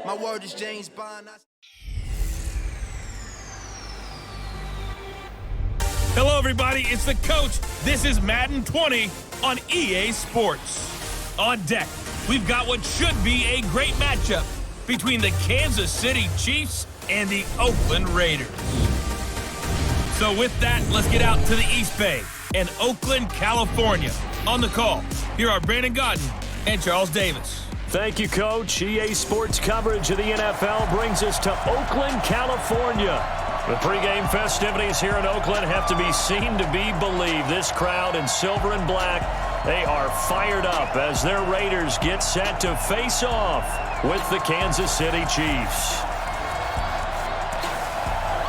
My word is James Bond. Hello, everybody. It's the coach. This is Madden 20 on EA Sports. On deck, we've got what should be a great matchup between the Kansas City Chiefs and the Oakland Raiders. So with that, let's get out to the East Bay and Oakland, California. On the call, here are Brandon Godden and Charles Davis. Thank you, Coach. EA Sports coverage of the NFL brings us to Oakland, California. The pregame festivities here in Oakland have to be seen to be believed. This crowd in silver and black, they are fired up as their Raiders get set to face off with the Kansas City Chiefs.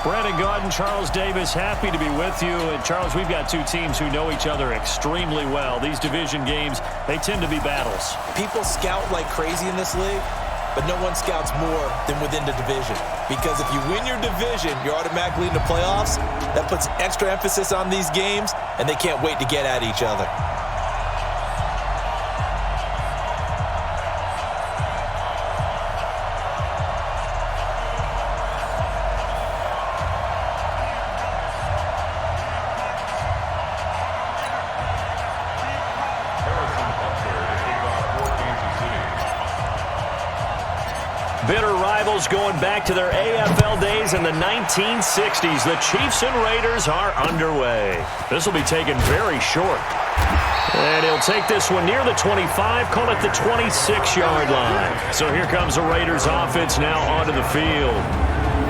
Brandon Godden, Charles Davis, happy to be with you. And Charles, we've got two teams who know each other extremely well. These division games, they tend to be battles. People scout like crazy in this league, but no one scouts more than within the division. Because if you win your division, you're automatically in the playoffs. That puts extra emphasis on these games, and they can't wait to get at each other. Bitter rivals going back to their AFL days in the 1960s. The Chiefs and Raiders are underway. This will be taken very short. And he'll take this one near the 25, call it the 26-yard line. So here comes the Raiders offense now onto the field.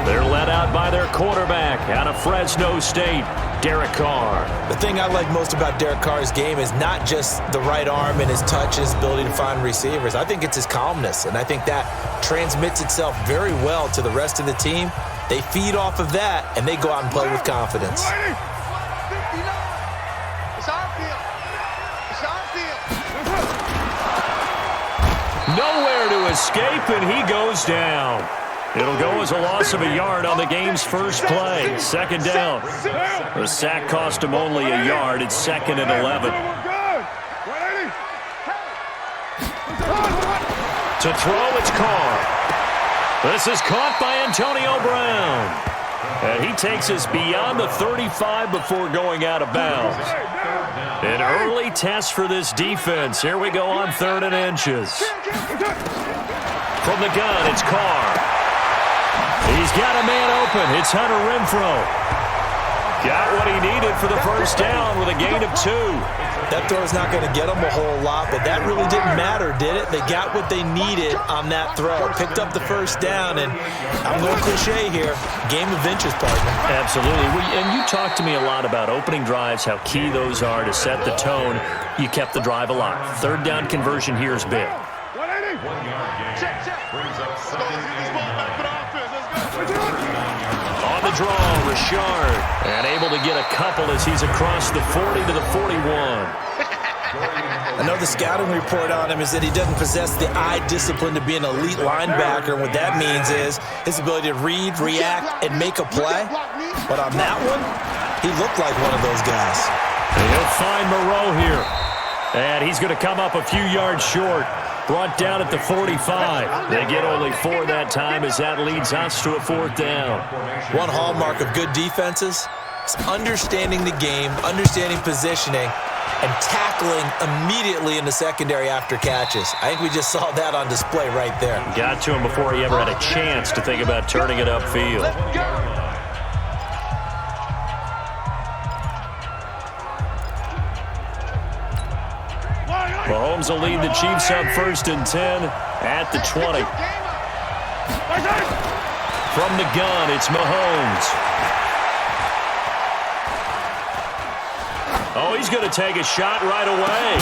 They're led out by their quarterback out of Fresno State, Derek Carr. The thing I like most about Derek Carr's game is not just the right arm and his touch, his ability to find receivers. I think it's his calmness, and I think that transmits itself very well to the rest of the team. They feed off of that, and they go out and play with confidence. Nowhere to escape, and he goes down. It'll go as a loss of a yard on the game's first play. Second down. The sack cost him only a yard. It's second and 11. To throw, it's Carr. This is caught by Antonio Brown. And he takes us beyond the 35 before going out of bounds. An early test for this defense. Here we go on 3rd and inches. From the gun, it's Carr. He's got a man open. It's Hunter Renfrow. Got what he needed for the first down with a gain of 2. That throw's not going to get them a whole lot, but that really didn't matter, did it? They got what they needed on that throw. Picked up the first down, and I'm going cliche here. Game of inches, partner. Absolutely. And you talked to me a lot about opening drives, how key those are to set the tone. You kept the drive alive. 3rd down conversion here is big. On the draw, Richard. And able to get a couple as he's across the 40 to the 41. I know the scouting report on him is that he doesn't possess the eye discipline to be an elite linebacker. And what that means is his ability to read, react, and make a play. But on that one, he looked like one of those guys. And he'll find Moreau here. And he's going to come up a few yards short. Brought down at the 45. They get only 4 that time as that leads us to a 4th down. One hallmark of good defenses is understanding the game, understanding positioning, and tackling immediately in the secondary after catches. I think we just saw that on display right there. Got to him before he ever had a chance to think about turning it upfield. Mahomes will lead the Chiefs up 1st and 10 at the 20. From the gun, it's Mahomes. Oh, he's going to take a shot right away.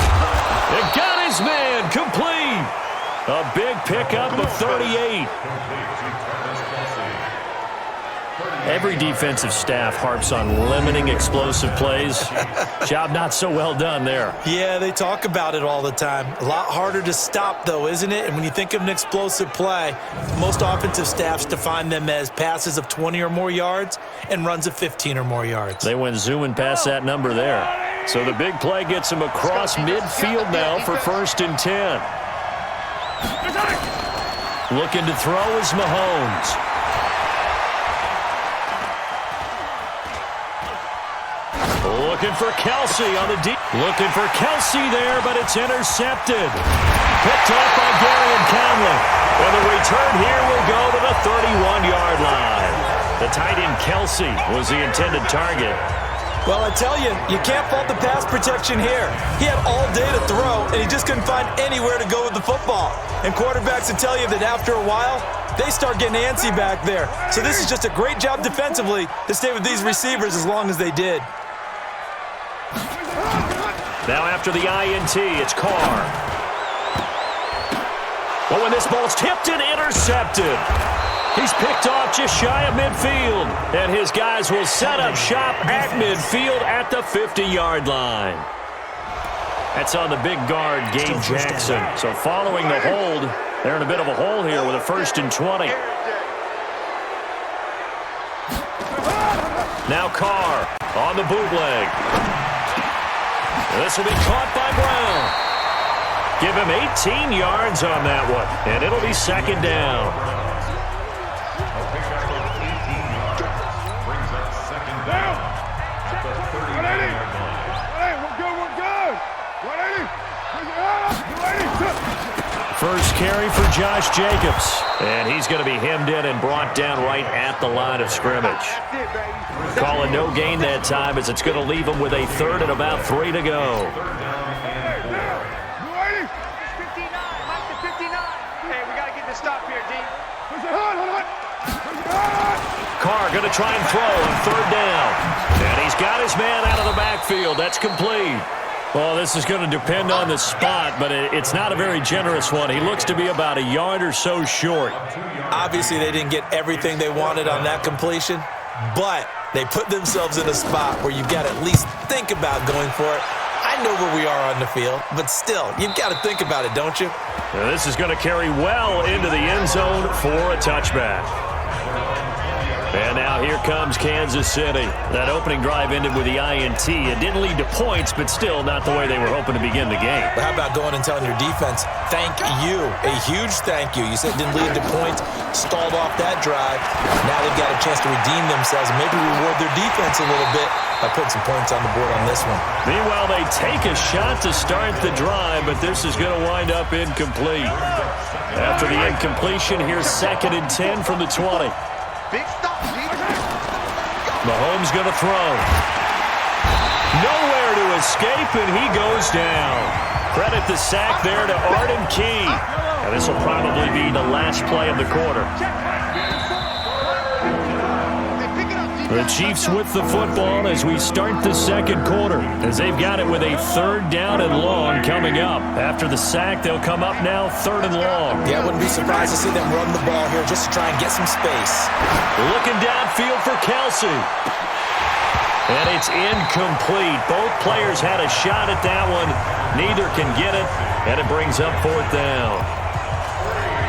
They got his man complete. A big pickup of 38. Every defensive staff harps on limiting explosive plays. Job not so well done there. Yeah, they talk about it all the time. A lot harder to stop, though, isn't it? And when you think of an explosive play, most offensive staffs define them as passes of 20 or more yards and runs of 15 or more yards. They went zooming past that number there. So the big play gets him across midfield now for 1st and 10. Looking to throw is Mahomes. Looking for Kelsey on the deep. Looking for Kelsey there, but it's intercepted. Picked up by Gary and Conley. And the return here will go to the 31-yard line. The tight end Kelsey was the intended target. Well, I tell you, you can't fault the pass protection here. He had all day to throw, and he just couldn't find anywhere to go with the football. And quarterbacks will tell you that after a while, they start getting antsy back there. So this is just a great job defensively to stay with these receivers as long as they did. Now after the INT, it's Carr. But when this ball's tipped and intercepted, he's picked off just shy of midfield. And his guys will set up shop at midfield at the 50-yard line. That's on the big guard, Gabe Jackson. So following the hold, they're in a bit of a hole here with a 1st and 20. Now Carr on the bootleg. This will be caught by Brown. Give him 18 yards on that one, and it'll be 2nd down. Brings up 2nd down at the 30-yard line. We're good. 180. First carry for Josh Jacobs, and he's going to be hemmed in and brought down right at the line of scrimmage. Calling no gain that time as it's going to leave him with a 3rd and about 3 to go. Carr going to try and throw on 3rd down. And he's got his man out of the backfield. That's complete. Well, this is going to depend on the spot, but it's not a very generous one. He looks to be about a yard or so short. Obviously, they didn't get everything they wanted on that completion, but they put themselves in a spot where you've got to at least think about going for it. I know where we are on the field, but still, you've got to think about it, don't you? Now, this is going to carry well into the end zone for a touchback. And now here comes Kansas City. That opening drive ended with the INT. It didn't lead to points, but still not the way they were hoping to begin the game. But how about going and telling your defense, thank you, a huge thank you. You said it didn't lead to points, stalled off that drive. Now they've got a chance to redeem themselves and maybe reward their defense a little bit by putting some points on the board on this one. Meanwhile, they take a shot to start the drive, but this is going to wind up incomplete. After the incompletion, here's 2nd and 10 from the 20. Mahomes going to throw. Nowhere to escape, and he goes down. Credit the sack there to Arden Key. And this will probably be the last play of the quarter. The Chiefs with the football as we start the 2nd quarter, as they've got it with a 3rd down and long coming up. After the sack, they'll come up now 3rd and long. Yeah, I wouldn't be surprised to see them run the ball here just to try and get some space. Looking downfield for Kelsey. And it's incomplete. Both players had a shot at that one. Neither can get it, and it brings up 4th down.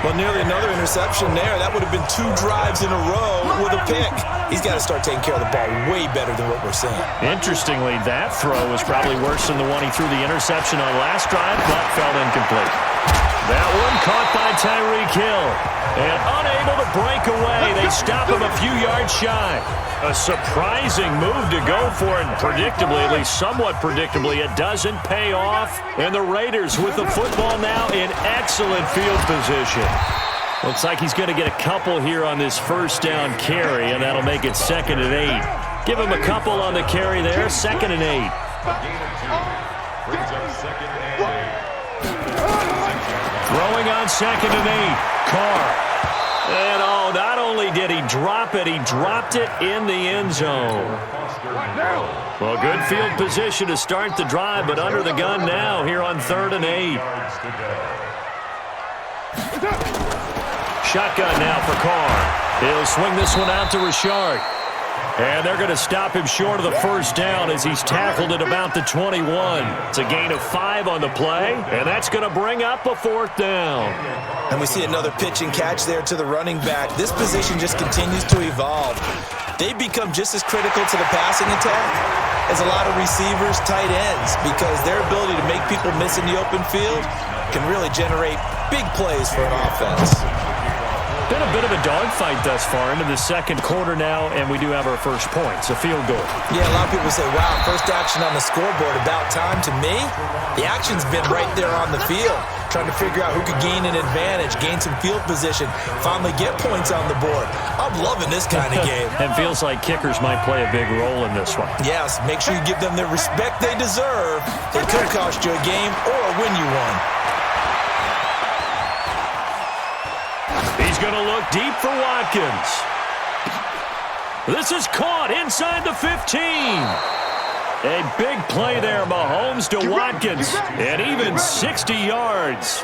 Well, nearly another interception there. That would have been 2 drives in a row with a pick. He's got to start taking care of the ball way better than what we're seeing. Interestingly, that throw was probably worse than the one he threw the interception on last drive, but fell incomplete. That one caught by Tyreek Hill. And unable to break away, they stop him a few yards shy. A surprising move to go for it, and predictably, at least somewhat predictably, it doesn't pay off. And the Raiders with the football now in excellent field position. Looks like he's going to get a couple here on this 1st down carry, and that'll make it 2nd and 8. Give him a couple on the carry there, 2nd and 8. Throwing on 2nd and 8. Carr. And oh, not only did he drop it, he dropped it in the end zone. Well, good field position to start the drive, but under the gun now here on 3rd and 8. Shotgun now for Carr. He'll swing this one out to Richard. And they're going to stop him short of the 1st down as he's tackled at about the 21. It's a gain of 5 on the play, and that's going to bring up a 4th down. And we see another pitch and catch there to the running back. This position just continues to evolve. They become just as critical to the passing attack as a lot of receivers, tight ends, because their ability to make people miss in the open field can really generate big plays for an offense. Been a bit of a dogfight thus far into the second quarter now, and we do have our first points, a field goal. Yeah, a lot of people say, wow, first action on the scoreboard, about time. To me, the action's been right there on the field, trying to figure out who could gain an advantage, gain some field position, finally get points on the board. I'm loving this kind of game. And feels like kickers might play a big role in this one. Yes, make sure you give them the respect they deserve. They could cost you a game or win you one. He's going to look deep for Watkins. This is caught inside the 15. A big play there, Mahomes to Watkins, and even 60 yards.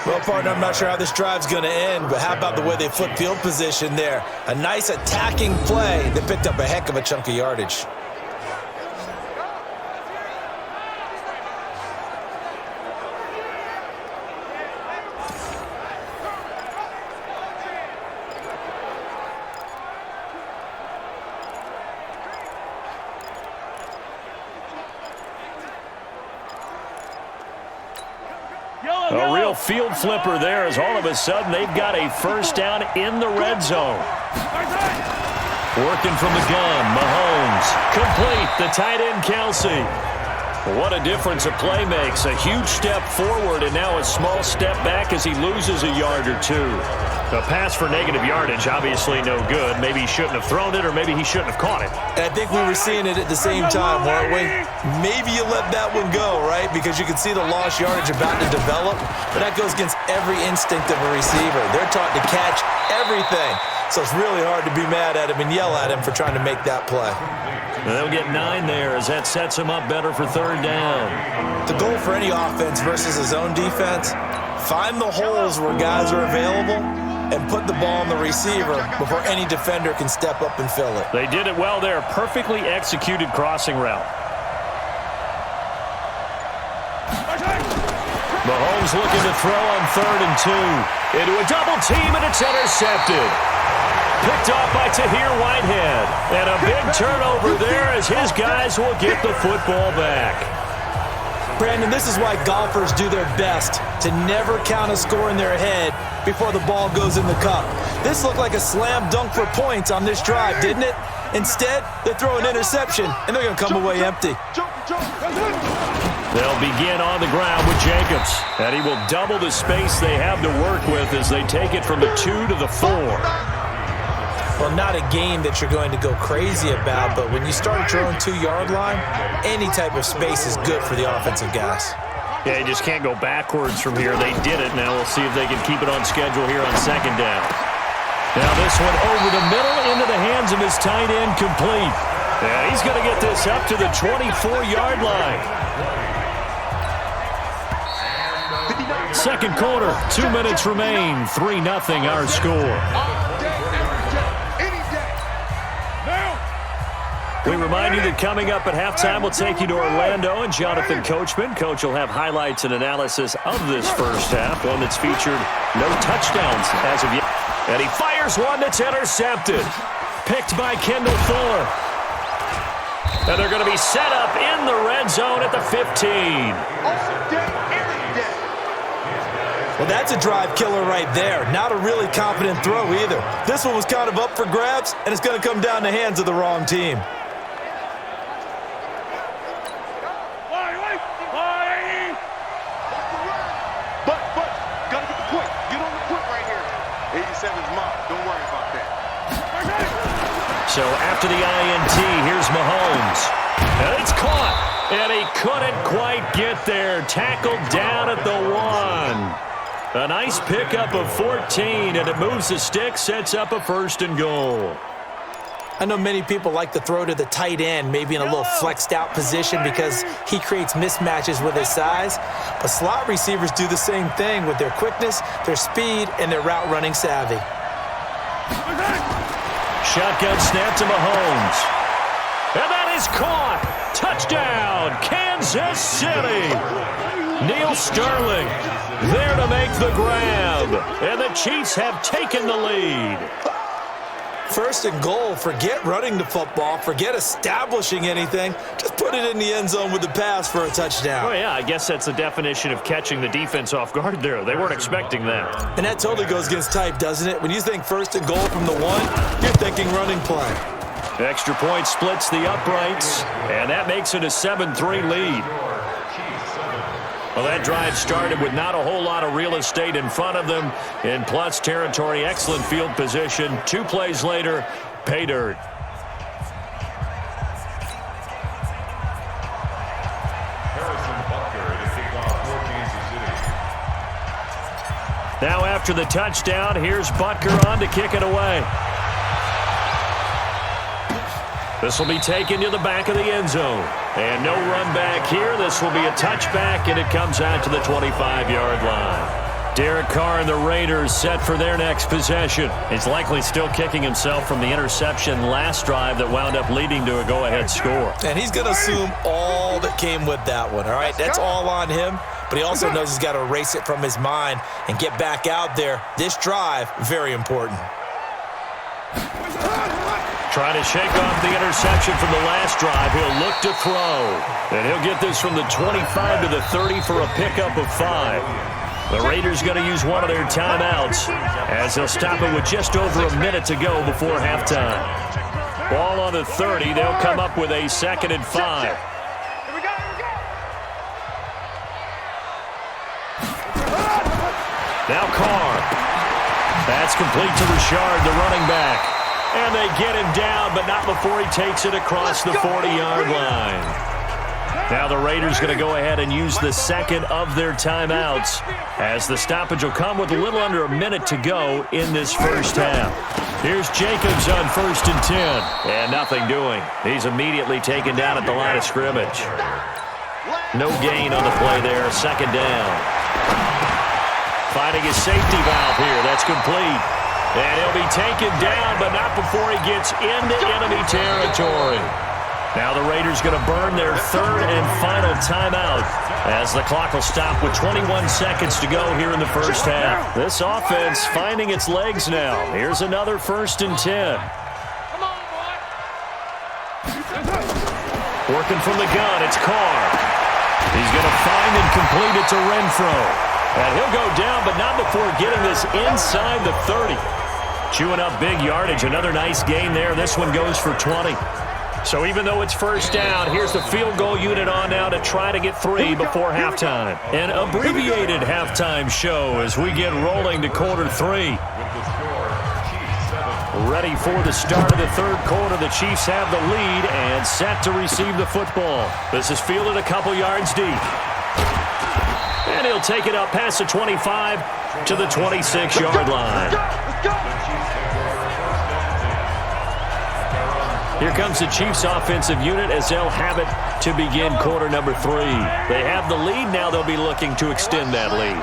Well, partner, I'm not sure how this drive's going to end, but how about the way they flip field position there? A nice attacking play that picked up a heck of a chunk of yardage. A real field flipper there as all of a sudden they've got a first down in the red zone. Working from the gun, Mahomes. Complete, the tight end, Kelsey. What a difference a play makes. A huge step forward and now a small step back as he loses a yard or two. A pass for negative yardage, obviously no good. Maybe he shouldn't have thrown it or maybe he shouldn't have caught it. And I think we were seeing it at the same time, weren't we? Maybe you let that one go, right? Because you can see the lost yardage about to develop. But that goes against every instinct of a receiver. They're taught to catch everything. So it's really hard to be mad at him and yell at him for trying to make that play. They'll get 9 there as that sets him up better for third down. The goal for any offense versus his own defense, find the holes where guys are available and put the ball on the receiver before any defender can step up and fill it. They did it well there. Perfectly executed crossing route. Mahomes looking to throw on 3rd and 2. Into a double team, and it's intercepted. Picked off by Tahir Whitehead. And a big turnover there as his guys will get the football back. Brandon, this is why golfers do their best to never count a score in their head before the ball goes in the cup. This looked like a slam dunk for points on this drive, didn't it? Instead, they throw an interception, and they're going to come away empty. They'll begin on the ground with Jacobs, and he will double the space they have to work with as they take it from the 2 to the 4. Well, not a game that you're going to go crazy about, but when you start at your own 2-yard line, any type of space is good for the offensive guys. Yeah, you just can't go backwards from here. They did it. Now we'll see if they can keep it on schedule here on 2nd down. Now this one over the middle into the hands of his tight end, complete. Yeah, he's going to get this up to the 24-yard line. Second quarter, 2 minutes remain. 3-0 our score. We remind you that coming up at halftime, we'll take you to Orlando and Jonathan Coachman. Coach will have highlights and analysis of this first half, one that's featured no touchdowns as of yet. And he fires one that's intercepted. Picked by Kendall Fuller. And they're going to be set up in the red zone at the 15. Well, that's a drive killer right there. Not a really confident throw either. This one was kind of up for grabs, and it's going to come down the hands of the wrong team. So after the INT, here's Mahomes. And it's caught. And he couldn't quite get there. Tackled down at the 1. A nice pickup of 14, and it moves the stick, sets up a 1st and goal. I know many people like to throw to the tight end, maybe in a little flexed out position because he creates mismatches with his size. But slot receivers do the same thing with their quickness, their speed, and their route running savvy. Shotgun snap to Mahomes. And that is caught. Touchdown, Kansas City. Neil Sterling there to make the grab. And the Chiefs have taken the lead. First and goal, forget running the football, forget establishing anything. Just put it in the end zone with the pass for a touchdown. Oh, yeah, I guess that's the definition of catching the defense off guard there. They weren't expecting that. And that totally goes against type, doesn't it? When you think first and goal from the 1, you're thinking running play. Extra point splits the uprights, and that makes it a 7-3 lead. Well, that drive started with not a whole lot of real estate in front of them. In plus territory, excellent field position. 2 plays later, pay dirt. Now after the touchdown, here's Butker on to kick it away. This will be taken to the back of the end zone. And no run back here. This will be a touchback, and it comes out to the 25-yard line. Derek Carr and the Raiders set for their next possession. He's likely still kicking himself from the interception last drive that wound up leading to a go-ahead score. And he's going to assume all that came with that one, all right? That's all on him, but he also knows he's got to erase it from his mind and get back out there. This drive, very important. Trying to shake off the interception from the last drive. He'll look to throw. And he'll get this from the 25 to the 30 for a pickup of 5. The Raiders going to use one of their timeouts as they'll stop it with just over a minute to go before halftime. Ball on the 30. They'll come up with a 2nd and 5. Now Carr. That's complete to Richard, the running back. And they get him down, but not before he takes it across the 40-yard line. Now the Raiders going to go ahead and use the 2nd of their timeouts as the stoppage will come with a little under a minute to go in this first half. Here's Jacobs on 1st and 10. And nothing doing. He's immediately taken down at the line of scrimmage. No gain on the play there. 2nd down. Finding his safety valve here. That's complete. And he'll be taken down, but not before he gets into enemy territory. Now the Raiders going to burn their 3rd and final timeout as the clock will stop with 21 seconds to go here in the first half. This offense finding its legs now. Here's another 1st and 10. Working from the gun, it's Carr. He's going to find and complete it to Renfro. And he'll go down, but not before getting this inside the 30. Chewing up big yardage. Another nice gain there. This one goes for 20. So even though it's first down, here's the field goal unit on now to try to get 3 before halftime. An abbreviated halftime show as we get rolling to quarter 3. Ready for the start of the 3rd quarter. The Chiefs have the lead and set to receive the football. This is fielded a couple yards deep. And he'll take it up past the 25 to the 26-yard line. Here comes the Chiefs offensive unit as they'll have it to begin quarter number 3. They have the lead. Now they'll be looking to extend that lead.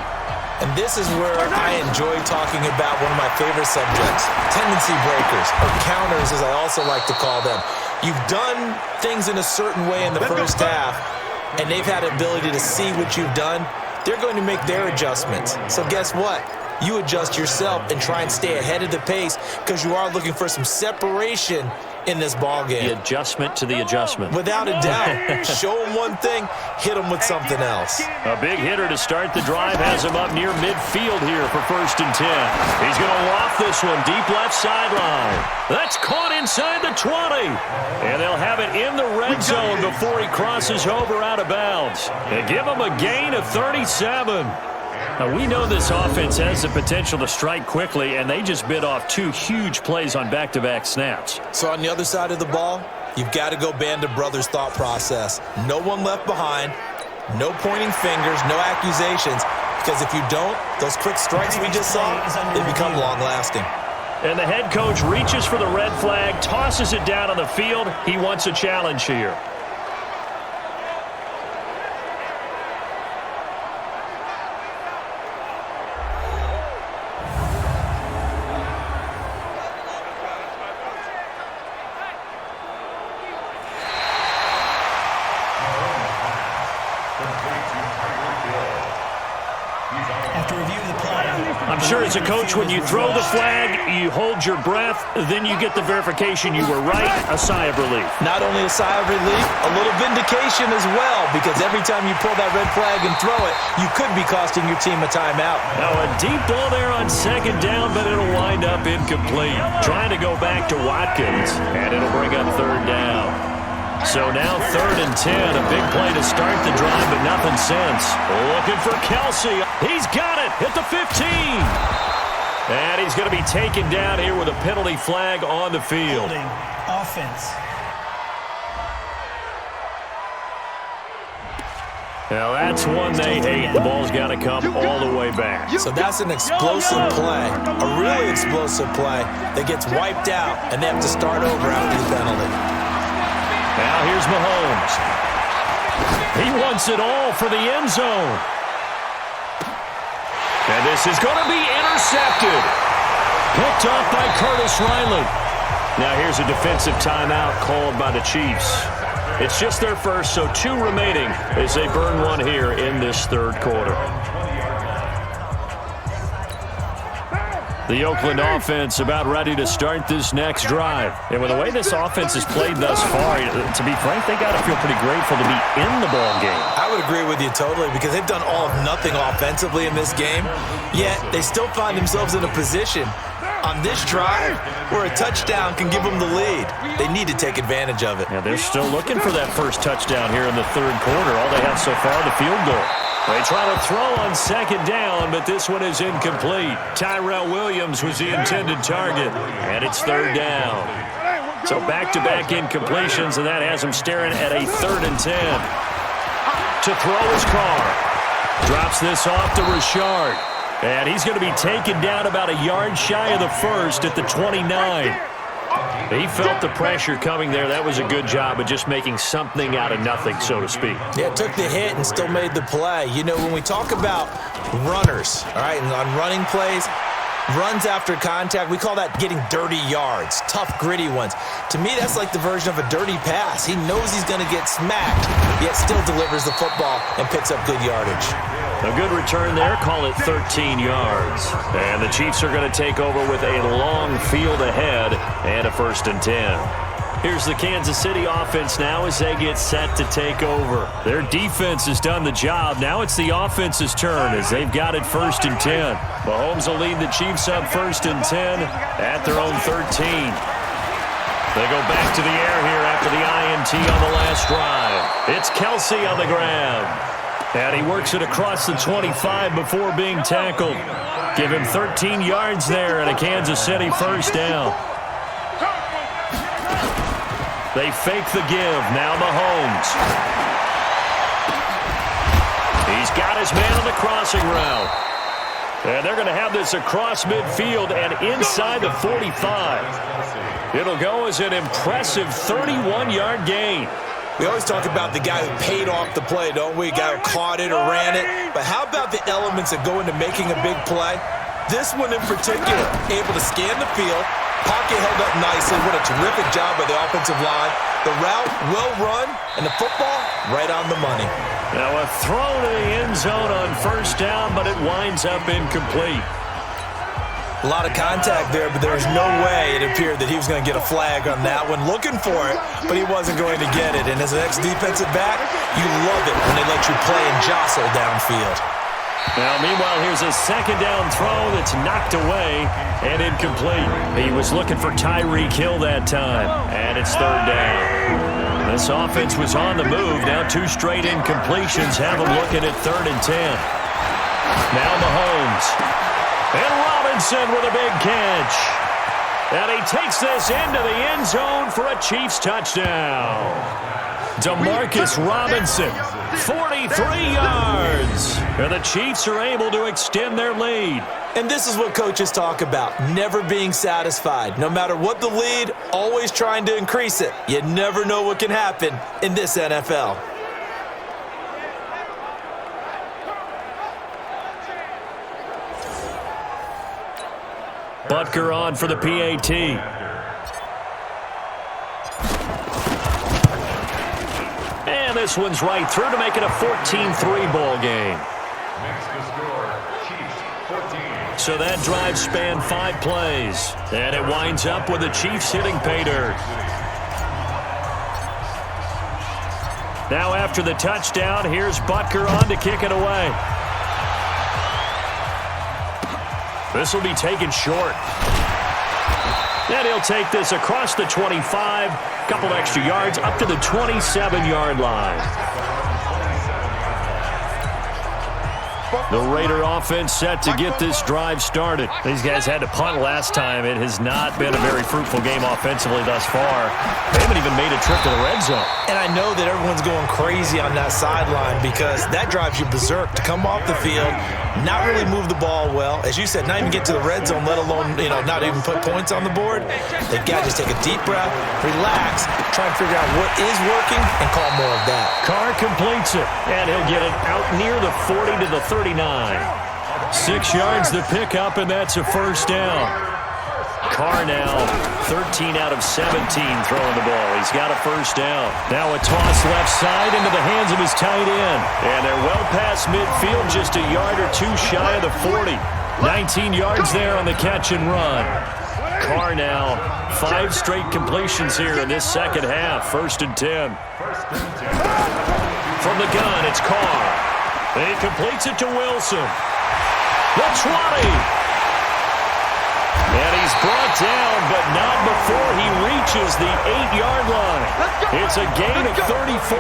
And this is where I enjoy talking about one of my favorite subjects, tendency breakers, or counters as I also like to call them. You've done things in a certain way in the first half, and they've had the ability to see what you've done. They're going to make their adjustments. So guess what? You adjust yourself and try and stay ahead of the pace because you are looking for some separation in this ball game. The adjustment to the adjustment. Without a doubt. Show them one thing, hit them with something else. A big hitter to start the drive has him up near midfield here for 1st and 10. He's going to loft this one deep left sideline. That's caught inside the 20. And they'll have it in the red zone before he crosses over out of bounds. They give him a gain of 37. Now, we know this offense has the potential to strike quickly, and they just bit off 2 huge plays on back-to-back snaps. So on the other side of the ball, you've got to go Band of Brothers thought process. No one left behind, no pointing fingers, no accusations, because if you don't, those quick strikes we just saw, they become long-lasting. And the head coach reaches for the red flag, tosses it down on the field. He wants a challenge here. I'm sure as a coach, when you throw the flag, you hold your breath, then you get the verification you were right, a sigh of relief. Not only a sigh of relief, a little vindication as well, because every time you pull that red flag and throw it, you could be costing your team a timeout. Now a deep ball there on second down, but it'll wind up incomplete. Trying to go back to Watkins, and it'll bring up third down. So now 3rd and 10, a big play to start the drive, but nothing since. Looking for Kelsey. He's got it at the 15. And he's going to be taken down here with a penalty flag on the field. Holding offense. Now that's one they hate. The ball's got to come all the way back. So that's an explosive play, a really explosive play that gets wiped out, and they have to start over after the penalty. Now here's Mahomes. He wants it all for the end zone. And this is going to be intercepted. Picked off by Curtis Riley. Now here's a defensive timeout called by the Chiefs. It's just their first, so 2 remaining as they burn one here in this 3rd quarter. The Oakland offense about ready to start this next drive. And with the way this offense has played thus far, to be frank, they got to feel pretty grateful to be in the ball game. I would agree with you totally, because they've done all of nothing offensively in this game, yet they still find themselves in a position on this drive where a touchdown can give them the lead. They need to take advantage of it. Yeah, they're still looking for that first touchdown here in the 3rd quarter. All they have so far, the field goal. They try to throw on second down, but this one is incomplete. Tyrell Williams was the intended target, and it's 3rd down. So back-to-back incompletions, and that has him staring at a 3rd and 10. To throw his car. Drops this off to Richard. And he's going to be taken down about a yard shy of the first at the 29. He felt the pressure coming there. That was a good job of just making something out of nothing, so to speak. Yeah, took the hit and still made the play. You know, when we talk about runners, all right, and on running plays, runs after contact, we call that getting dirty yards, tough, gritty ones. To me, that's like the version of a dirty pass. He knows he's going to get smacked, yet still delivers the football and picks up good yardage. A good return there, call it 13 yards. And the Chiefs are going to take over with a long field ahead and a 1st and 10. Here's the Kansas City offense now as they get set to take over. Their defense has done the job. Now it's the offense's turn as they've got it 1st and 10. Mahomes will lead the Chiefs up 1st and 10 at their own 13. They go back to the air here after the INT on the last drive. It's Kelsey on the grab. And he works it across the 25 before being tackled. Give him 13 yards there and a Kansas City 1st down. They fake the give. Now Mahomes. He's got his man on the crossing route. And they're going to have this across midfield and inside the 45. It'll go as an impressive 31-yard gain. We always talk about the guy who paid off the play, don't we? A guy who caught it or ran it. But how about the elements that go into making a big play? This one in particular, able to scan the field, pocket held up nicely. What a terrific job by the offensive line. The route well run, and the football right on the money. Now a throw to the end zone on 1st down, but it winds up incomplete. A lot of contact there, but there's no way it appeared that he was going to get a flag on that one. Looking for it, but he wasn't going to get it. And as an ex-defensive back, you love it when they let you play and jostle downfield. Now, meanwhile, here's a 2nd down throw that's knocked away and incomplete. He was looking for Tyreek Hill that time, and it's 3rd down. This offense was on the move. Now 2 straight incompletions have them looking at 3rd and 10. Now Mahomes. And Robinson with a big catch. And he takes this into the end zone for a Chiefs touchdown. Demarcus Robinson, 43 yards. And the Chiefs are able to extend their lead. And this is what coaches talk about, never being satisfied. No matter what the lead, always trying to increase it. You never know what can happen in this NFL. Butker on for the PAT. And this one's right through to make it a 14-3 ball game. Next to score, Chiefs 14, So that drive spanned 5 plays. And it winds up with the Chiefs hitting pay dirt. Now after the touchdown, here's Butker on to kick it away. This will be taken short. And he'll take this across the 25, a couple extra yards, up to the 27-yard line. The Raider offense set to get this drive started. These guys had to punt last time. It has not been a very fruitful game offensively thus far. They haven't even made a trip to the red zone. And I know that everyone's going crazy on that sideline because that drives you berserk to come off the field, not really move the ball well. As you said, not even get to the red zone, let alone, not even put points on the board. They've got to just take a deep breath, relax, try and figure out what is working, and call more of that. Carr completes it, and he'll get it out near the 40 to the 39. 6 yards the pickup, and that's a first down. Carr now 13 out of 17 throwing the ball. He's got a first down. Now a toss left side into the hands of his tight end. And they're well past midfield, just a yard or two shy of the 40. 19 yards there on the catch and run. Carr now 5 straight completions here in this second half. 1st and 10. From the gun, it's Carr. And he completes it to Wilson. The 20. And he's brought down, but not before he reaches the 8-yard line. It's a gain of 34.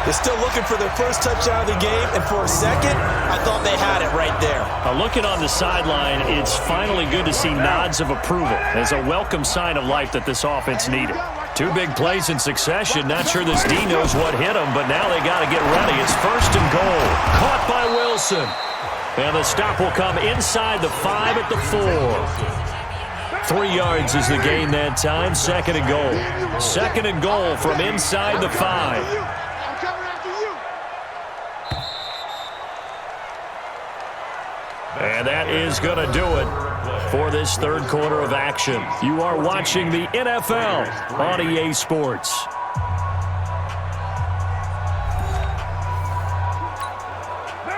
They're still looking for their first touchdown of the game, and for a second, I thought they had it right there. Looking on the sideline, it's finally good to see nods of approval as a welcome sign of life that this offense needed. 2 big plays in succession. Not sure this D knows what hit him, but now they got to get ready. It's 1st and goal. Caught by Wilson. And the stop will come inside the 5 at the 4. 3 yards is the gain that time. 2nd and goal. 2nd and goal from inside the 5. And that is going to do it for this 3rd quarter of action. You are watching the NFL on EA Sports.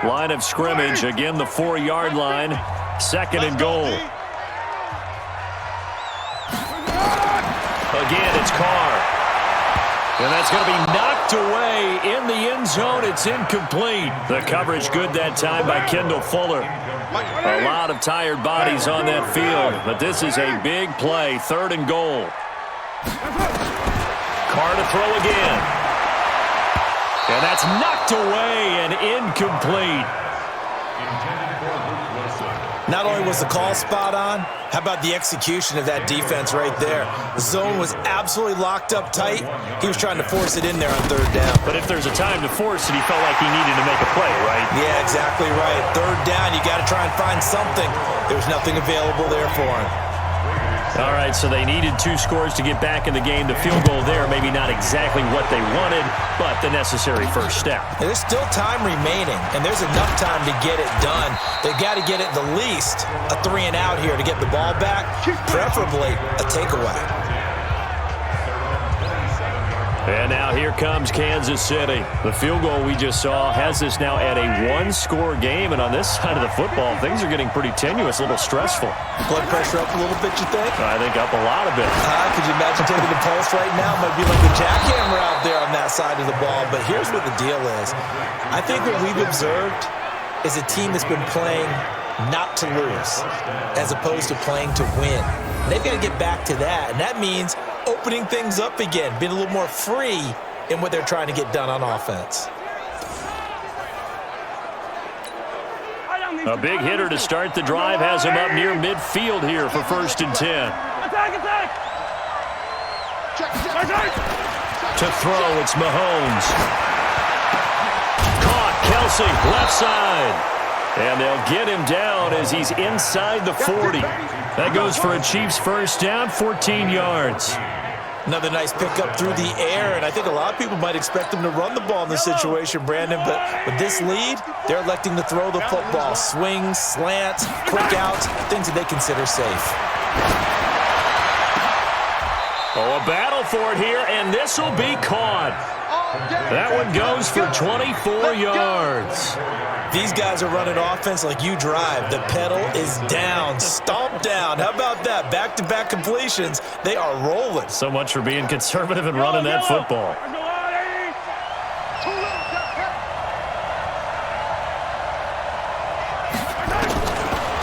Line of scrimmage, again the 4-yard line. 2nd and goal. Again, it's Carr. And that's going to be knocked away in the end zone. It's incomplete. The coverage good that time by Kendall Fuller. A lot of tired bodies on that field, but this is a big play. 3rd and goal. Carr to throw again. And that's knocked away and incomplete. Not only was the call spot on, how about the execution of that defense right there? The zone was absolutely locked up tight. He was trying to force it in there on 3rd down. But if there's a time to force it, he felt like he needed to make a play, right? Yeah, exactly right. 3rd down, you got to try and find something. There was nothing available there for him. All right, so they needed 2 scores to get back in the game. The field goal there, maybe not exactly what they wanted, but the necessary first step. And there's still time remaining, and there's enough time to get it done. They've got to get it the least a 3 and out here to get the ball back, preferably a takeaway. And now here comes Kansas City. The field goal we just saw has us now at a 1-score game, and on this side of the football, things are getting pretty tenuous, a little stressful. Blood pressure up a little bit, you think? I think up a lot of it. Could you imagine taking the pulse right now? Might be like a jackhammer out there on that side of the ball, but here's what the deal is. I think what we've observed is a team that's been playing not to lose as opposed to playing to win. And they've got to get back to that, and that means opening things up again, being a little more free in what they're trying to get done on offense. A big hitter to start the drive has him up near midfield here for 1st and 10. Attack! To throw, it's Mahomes. Caught, Kelsey, left side. And they'll get him down as he's inside the 40. That goes for a Chiefs first down, 14 yards. Another nice pickup through the air, and I think a lot of people might expect them to run the ball in this situation, Brandon, but with this lead, they're electing to throw the football. Swings, slants, quick outs, things that they consider safe. Oh, a battle for it here, and this will be caught. That one goes for 24 yards. These guys are running offense like you drive. The pedal is down, stomped down. How about that? Back-to-back completions. They are rolling. So much for being conservative and running that football.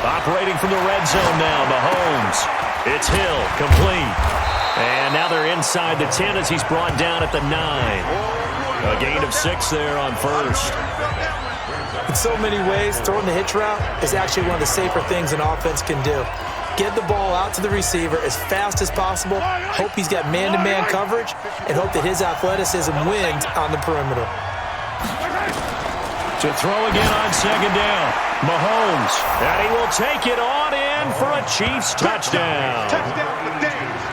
Operating from the red zone now, Mahomes. It's Hill, complete. And now they're inside the 10 as he's brought down at the 9. A gain of 6 there on first. In so many ways, throwing the hitch route is actually one of the safer things an offense can do. Get the ball out to the receiver as fast as possible, hope he's got man-to-man coverage, and hope that his athleticism wins on the perimeter. To throw again on second down. Mahomes, and he will take it on in for a Chiefs touchdown.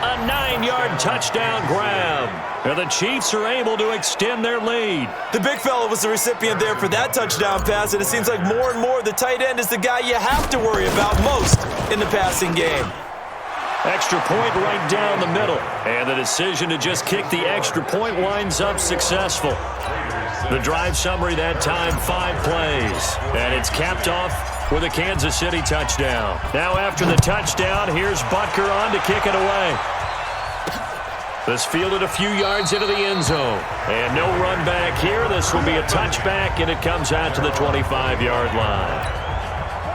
A 9-yard touchdown grab. And the Chiefs are able to extend their lead. The big fella was the recipient there for that touchdown pass, and it seems like more and more the tight end is the guy you have to worry about most in the passing game. Extra point right down the middle. And the decision to just kick the extra point winds up successful. The drive summary that time, 5 plays. And it's capped off with a Kansas City touchdown. Now after the touchdown, here's Butker on to kick it away. This fielded a few yards into the end zone. And no run back here. This will be a touchback, and it comes out to the 25-yard line.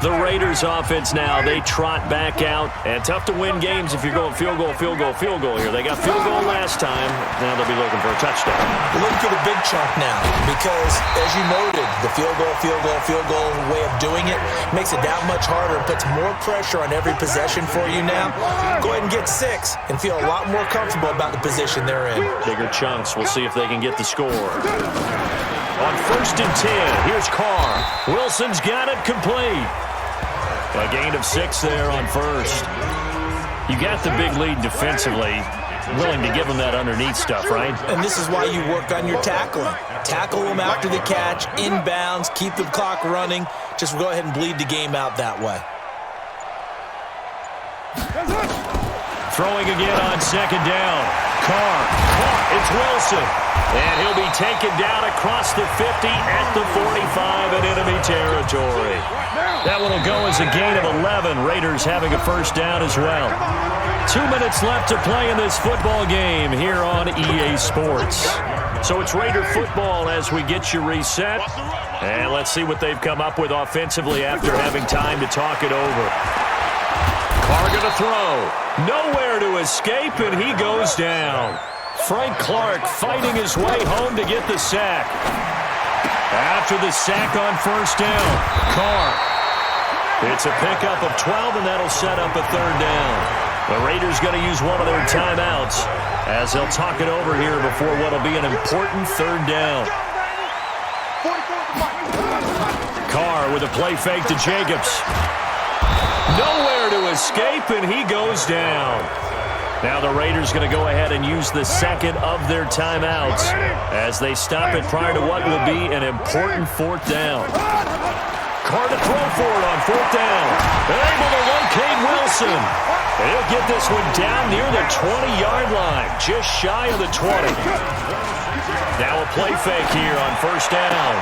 The Raiders offense now, they trot back out. And tough to win games if you're going field goal, field goal, field goal here. They got field goal last time. Now they'll be looking for a touchdown. We're looking for the big chunk now because, as you noted, the field goal way of doing it makes it that much harder and puts more pressure on every possession for you now. Go ahead and get 6 and feel a lot more comfortable about the position they're in. Bigger chunks. We'll see if they can get the score. On 1st and 10, here's Carr. Wilson's got it complete. A gain of 6 there on first. You got the big lead defensively. Willing to give them that underneath stuff, right? And this is why you work on your tackling. Tackle them after the catch, inbounds, keep the clock running. Just go ahead and bleed the game out that way. Throwing again on 2nd down. Carr caught. It's Wilson. And he'll be taken down across the 50 at the 45 in enemy territory. That one will go as a gain of 11. Raiders having a first down as well. 2 minutes left to play in this football game here on EA Sports. So it's Raider football as we get you reset. And let's see what they've come up with offensively after having time to talk it over. Carr going to throw. Nowhere to escape, and he goes down. Frank Clark fighting his way home to get the sack. After the sack on first down, Carr. It's a pickup of 12, and that'll set up a 3rd down. The Raiders going to use one of their timeouts as they'll talk it over here before what will be an important 3rd down. Carr with a play fake to Jacobs. Nowhere to escape, and he goes down. Now the Raiders going to go ahead and use the 2nd of their timeouts as they stop it prior to what will be an important 4th down. Carr to throw for it on 4th down. They're able to locate Wilson. And he'll get this one down near the 20-yard line, just shy of the 20. Now a play fake here on 1st down.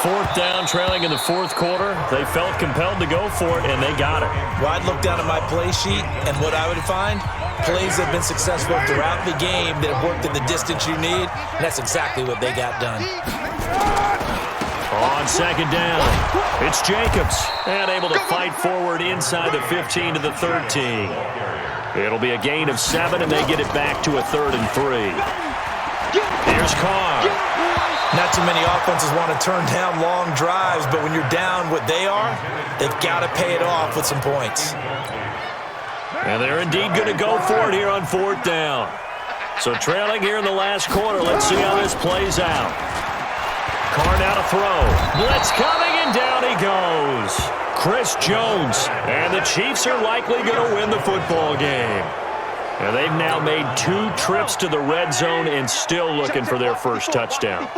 4th down, trailing in the 4th quarter. They felt compelled to go for it, and they got it. Well, I'd look down at my play sheet, and what I would find, plays have been successful throughout the game that have worked in the distance you need, and that's exactly what they got done. On 2nd down, it's Jacobs, and able to fight forward inside the 15 to the 13. It'll be a gain of 7, and they get it back to a 3rd and 3. Here's Carr. Not too many offenses want to turn down long drives, but when you're down what they are, they've got to pay it off with some points. And they're indeed going to go for it here on 4th down. So trailing here in the last quarter, let's see how this plays out. Carr now to throw. Blitz coming, and down he goes. Chris Jones. And the Chiefs are likely going to win the football game. And they've now made 2 trips to the red zone and still looking for their first touchdown.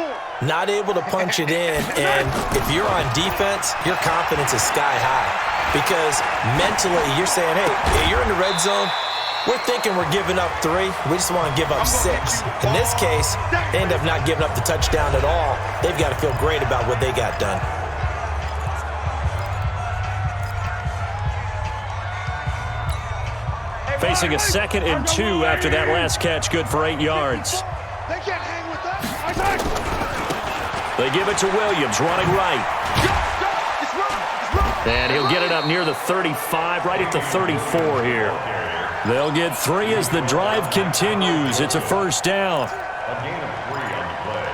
Not able to punch it in, and if you're on defense, your confidence is sky high. Because mentally, you're saying, hey, you're in the red zone, We're thinking we're giving up 3. We just want to give up 6. In this case, they end up not giving up the touchdown at all. They've got to feel great about what they got done. Facing a 2nd and 2 after that last catch, good for 8 yards. They can't hang with that. They give it to Williams, running right. And he'll get it up near the 35, right at the 34 here. They'll get 3 as the drive continues. It's a first down. A gain of 3 on the play.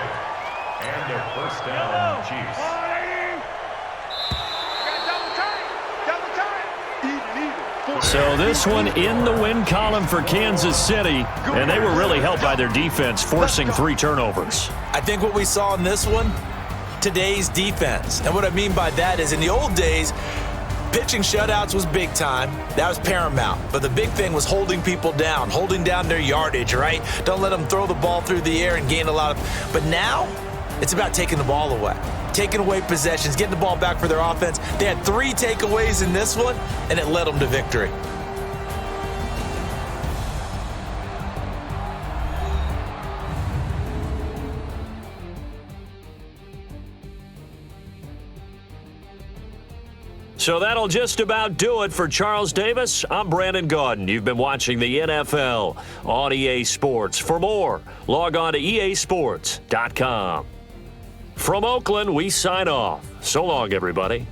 And a first down, Chiefs. So this one in the win column for Kansas City, and they were really helped by their defense, forcing 3 turnovers. I think what we saw in this one, today's defense. And what I mean by that is in the old days, pitching shutouts was big time. That was paramount. But the big thing was holding people down, holding down their yardage, right? Don't let them throw the ball through the air and gain a lot of... But now, it's about taking the ball away. Taking away possessions, getting the ball back for their offense. They had 3 takeaways in this one, and it led them to victory. So that'll just about do it for Charles Davis. I'm Brandon Gaudin. You've been watching the NFL on EA Sports. For more, log on to easports.com. From Oakland, we sign off. So long, everybody.